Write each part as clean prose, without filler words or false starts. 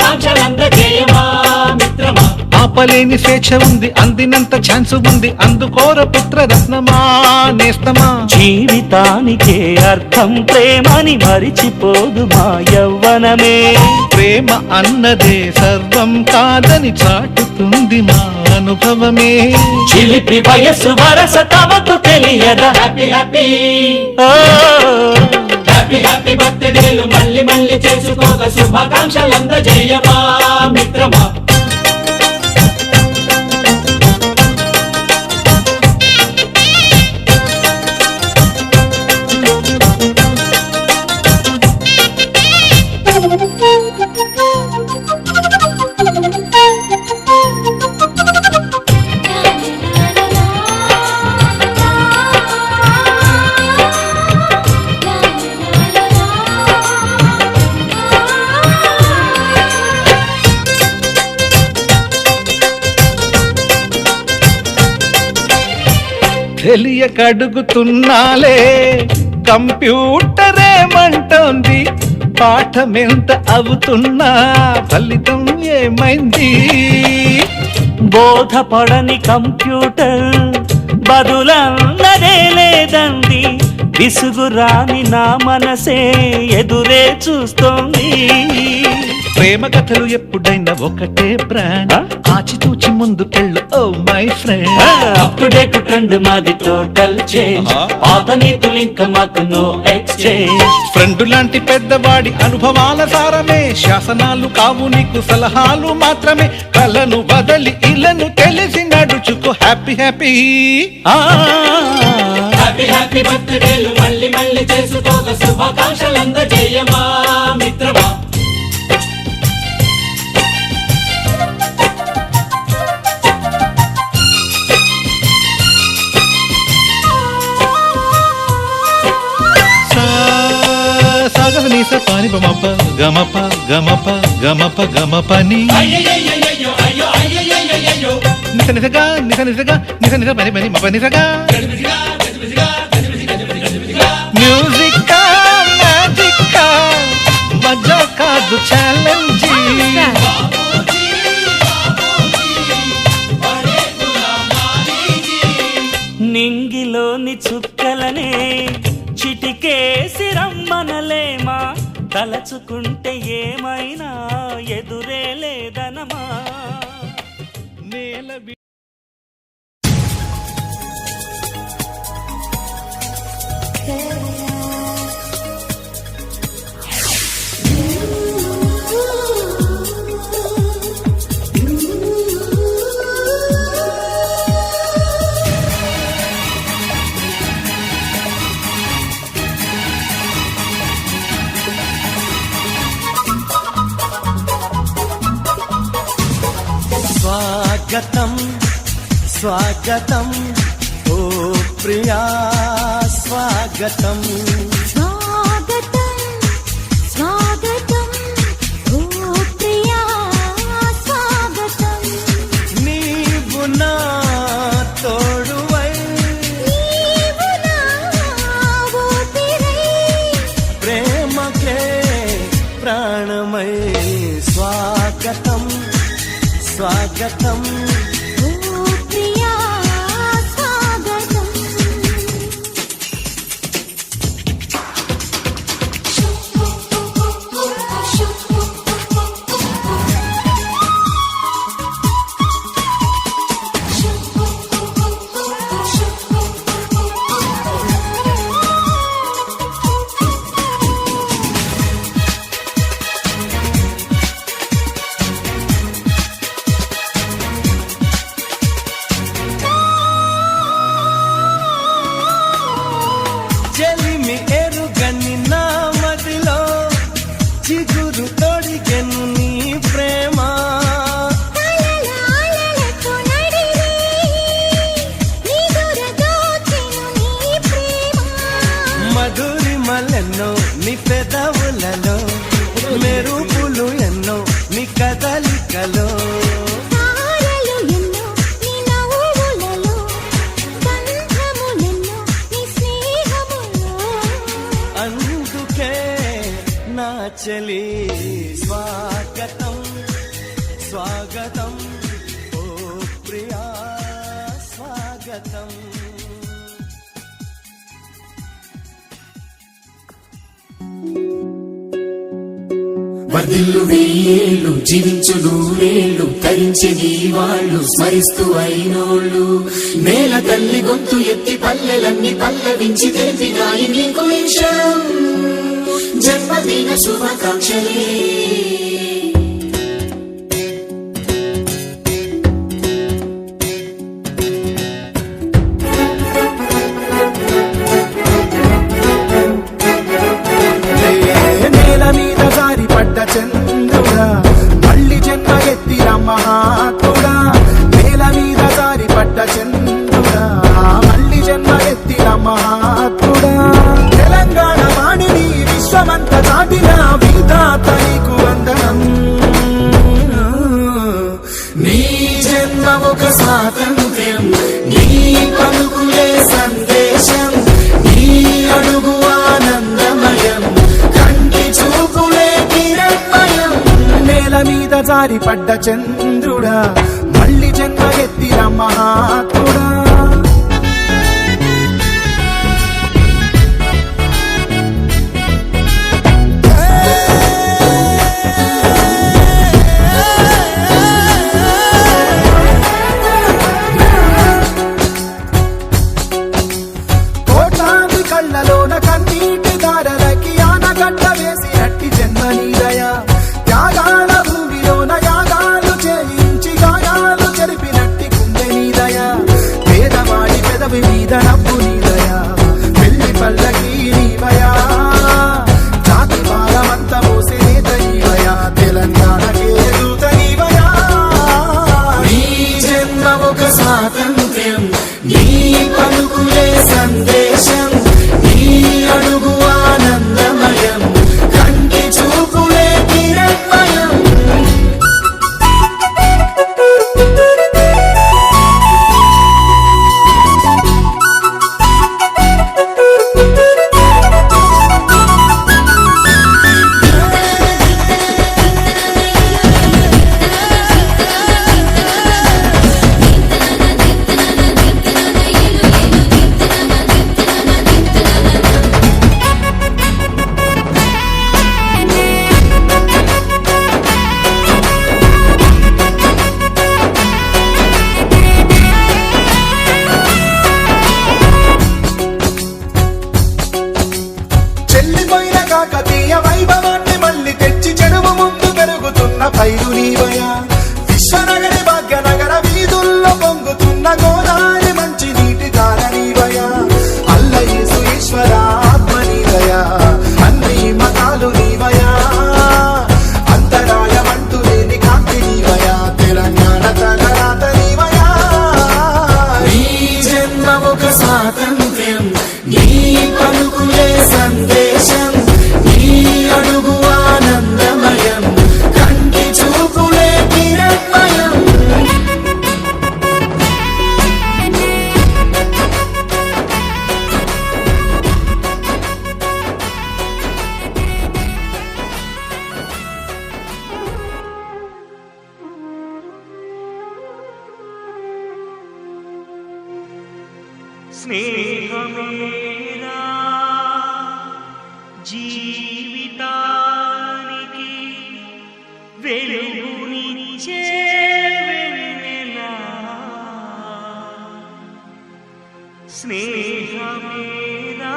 శుభాకాంక్షలందజేయమా మిత్రమా. ఆపలేని స్వేచ్ఛ ఉంది, అందినంత ఛాన్స్ ఉంది, అందుకోర పుత్ర రత్నమా నేస్తమా. జీవితానికే అర్థం ప్రేమని మరిచిపోదు మా యవ్వనమే. ప్రేమ అన్నదే సర్వం కాదని చాటుతుంది మా అనుభవమే. చిలిపి వయస్సు వరస తమకు తెలియదా. హ్యాపీ హ్యాపీ ఓ హ్యాపీ హ్యాపీ బర్త్డేలు మళ్ళీ మళ్ళీ చేసుకోక శుభాకాంక్షలందజేయమా మిత్రమా. తెలియక అడుగుతున్నాలే, కంప్యూటరేమంటోంది, పాఠమెంత అవుతున్నా ఫలితం ఏమైంది. బోధపడని కంప్యూటర్ బదులన్నదే లేదండి. విసుగురాని నా మనసే ఎదురే చూస్తోంది. ప్రేమ కథలు ఎప్పుడైనా ఒకటే బ్రాండ్, ఆచితూచి ముందుకెళ్ళు oh my friend. Up to date trend మాది టోటల్ చేంజ్. పాత నీతులు ఇంకా మాకు నో ఎక్స్చేంజ్. ఫ్రెండ్ లాంటి పెద్దవాడి అనుభవాల సారమే, శాసనాలు కావు నీకు సలహాలు మాత్రమే. కలను బదలి ఇలను తెలిసి నడుచుకో హ్యాపీ హ్యాపీ. హ్యాపీ హ్యాపీ బర్త్డేలు మళ్ళీ మళ్ళీ చేసుకోక శుభాకాంక్షలందజేయమా మిత్రమా. సాగనీస పాని బమప గమప గమప గమప గమపని అయ్యయ్యయ్యయ్యో అయ్యో అయ్యయ్యయ్యో నిస నిసగా నిస నిసగా నిస నిస పని పని మప నిసగా. మ్యూజిక్ మ్యాజిక్ మజా కాదు ఛాలెంజ్. నింగిలోని చుక్కలనే చిటికేసి రమ్మనలేమా. తలచుకుంటే ఏమైనా ఎదురే లేదనమా. నేల స్వాగతం స్వాగతం ఓ ప్రియా స్వాగతం. స్వాగతం స్వాగతం ఓ ప్రియా స్వాగతం. నీవు నా తోడువై, నీవు నా ఊపిరై, ప్రేమకే ప్రాణమై. స్వాగతం స్వాగతం ఓ ప్రియా స్వాగతం. చెలిమి ఎరుగని నా మదిలో చిగురు తొడిగెను నీ ప్రేమ. కలలాలలకు నడిరే నిదుర దోచెను నీ ప్రేమ. మధురిమలెన్నో నీ పెదవులలో, మెరుపులు ఎన్నో నీ కదలికలో. తారలు ఎన్నో నీ నవ్వులలో, బంధములెన్నో నీ స్నేహములో. అందుకే నా చలి స్వాగతం స్వాగతం ఓ ప్రియా స్వాగతం. వర్ధిల్లు వెయ్యేళ్ళు జీవించు నూరేళ్ళు తరించి నీ వాళ్ళు స్మరిస్తూ అయినోళ్ళు నేల తల్లి గొంతు ఎత్తి పల్లెలన్నీ పల్లవించి తెలిపినాయి నీకు విషయం జన్మదిన శుభాకాంక్షలే. చంద్రుడా మళ్ళీ జన్మ ఎత్తిన మహాత్ముడా, నేల మీద జారి పడ్డ చంద్రుడా మళ్ళీ జన్మ ఎత్తిన మహాత్ముడా, తెలంగాణ వాణిని విశ్వమంత చాటిన విధాత నీకు వందనం. నీ జన్మ ఒక స్వాతంత్ర్యం, నీ పలుకులే సందేశం, నీ అడుగు ఆనందమయం, కంటి చూపులే కిరణమయం. నేల మీద జారి పడ్డ చంద్రుడా మళ్ళీ జన్మ ఎత్తిన మహాత్ముడా. కోట్లాది కళ్ళలోన కన్నీటి దారలకి ఆనగడ్డ వేసి అట్టి జన్మ నీదయా, త్యాగాల భూమిలోన యాగాలు చేయించి గాయాలు చెరిపినట్టి గుండె నీదయా, పేదవాడి పెదవి మీద నవ్వు నీదయా, పెళ్లి పల్లకి నీవయా, జాతి భారమంత మోసే నేత నీవయా, తెలంగాణకే దూత నీవయా. నీ జన్మ ఒక స్వాతంత్ర్యం, నీ పలుకులే సందేశం, నీ అడుగు ఆనందమయం, కంటి చూపులే కిరణమయం. చెల్లిపోయిన కాకతీయ వైభవాన్ని మళ్ళీ తెచ్చి చెడువు ముందు పెరుగుతున్న పైరు నీవయా, విశ్వనగరి భాగ్యనగర వీధుల్లో పొంగుతున్న గోదావరి మంచి నీటి ధార నీవయా, అల్లయేసు ఈశ్వర ఆత్మ నీవయా, అన్ని మతాలు నీవయా, అంతరాయమంటూ లేని కాంతి నీవయా, తెలంగాణ తలరాత నీవయా. నీ జన్మ ఒక స్వాతంత్ర్యం, నీ పలుకులే సందేశం, నీ అడుగు ఆనందమయం, కంటి చూపులే కిరణమయం. స్నేహమేనా జీవితానికి వెలుగునిచ్చే వెన్నెలా, స్నేహమేనా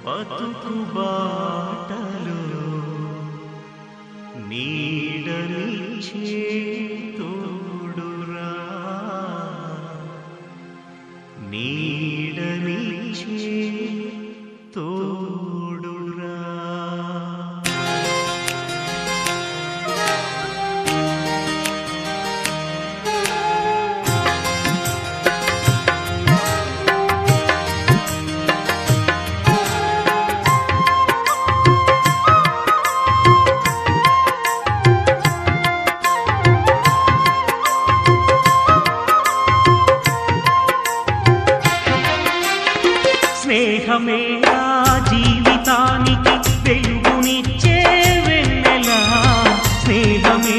బతుకు బాటలో నీడనిచ్చే తోడురా, నీడనిచ్చే తోడురా. స్నేహమేనా జీవితానికి వెలుగునిచ్చే వెన్నెలా, స్నేహమే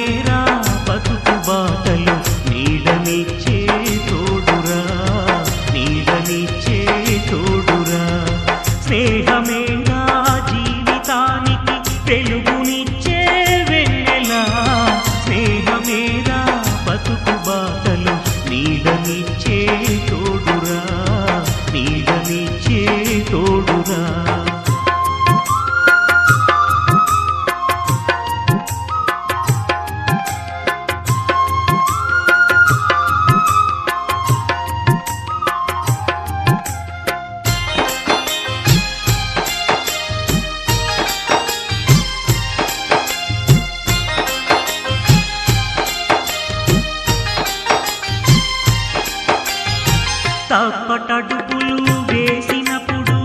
తప్పటడుగులు వేసినప్పుడు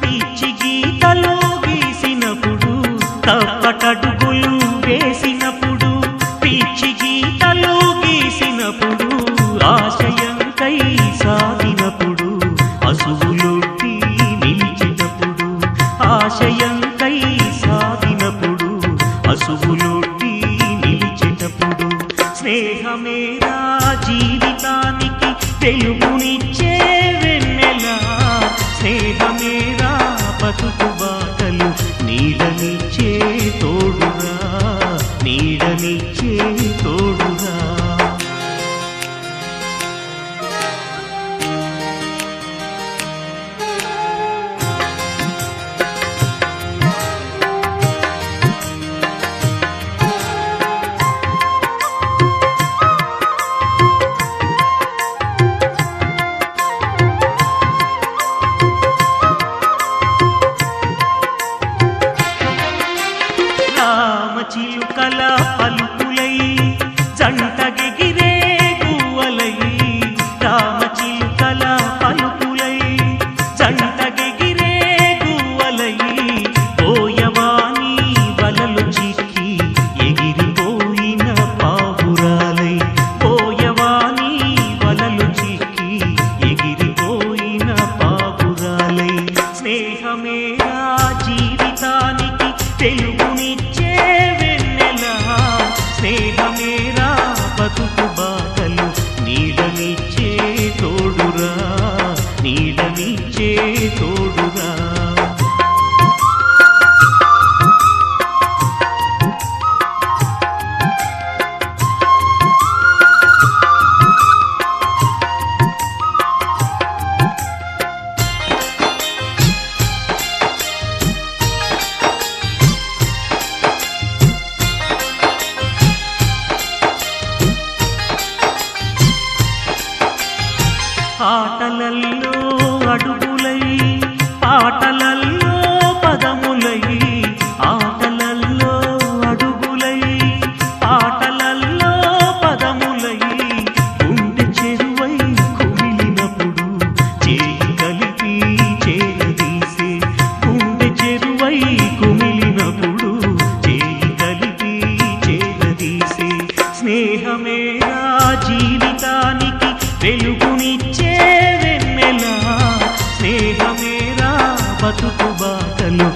పిచ్చి గీతలు గీసినప్పుడు తప్పటడుగులు వేసినప్పుడు పిచ్చి గీతలు గీసినప్పుడు ఆశయంకై సాగినప్పుడు అసువులొట్టి నిలిచినప్పుడు ఆశయంకై సాగినప్పుడు అసువులొట్టి నిలిచినప్పుడు స్నేహమేరా జీవితానికి వెలుగునిచ్చే వెన్నెలా స్నేహమేరా బతుకు బాటలు నీడనిచ్చే తోడుగా నీడనిచ్చే తోడుగా రామచిలుకల పలుకులై జంటగెగిరే గువ్వలై రామచిలుకల పలుకులై జంటగెగిరే గువ్వలై పోయవాని వలలు చిక్కి ఎగిరిపోయిన పావురాలై పోయవాని వలలు చిక్కి ఎగిరిపోయిన పావురాలై స్నేహమేరా జీవితానికి తెలుగునిచ్చే వెన్నెలా స్నేహమేరా బతుకు బాటలు నీడనిచ్చే తోడురా నీడనిచ్చే తోడురా ఆటలల్లో అడుగులై పాటలల్లో పదములై ఆటలల్లో అడుగులై పాటలల్లో పదములై గుండె చెరువై కుమిలినప్పుడు చేయి కలిపి చేరదీసే గుండె చెరువై కుమిలినప్పుడు చేయి కలిపి చేరదీసే స్నేహమేరా జీవితానికి వెలుగునిచ్చే వెన్నెలా స్నేహమేరా బతుకు బాటలు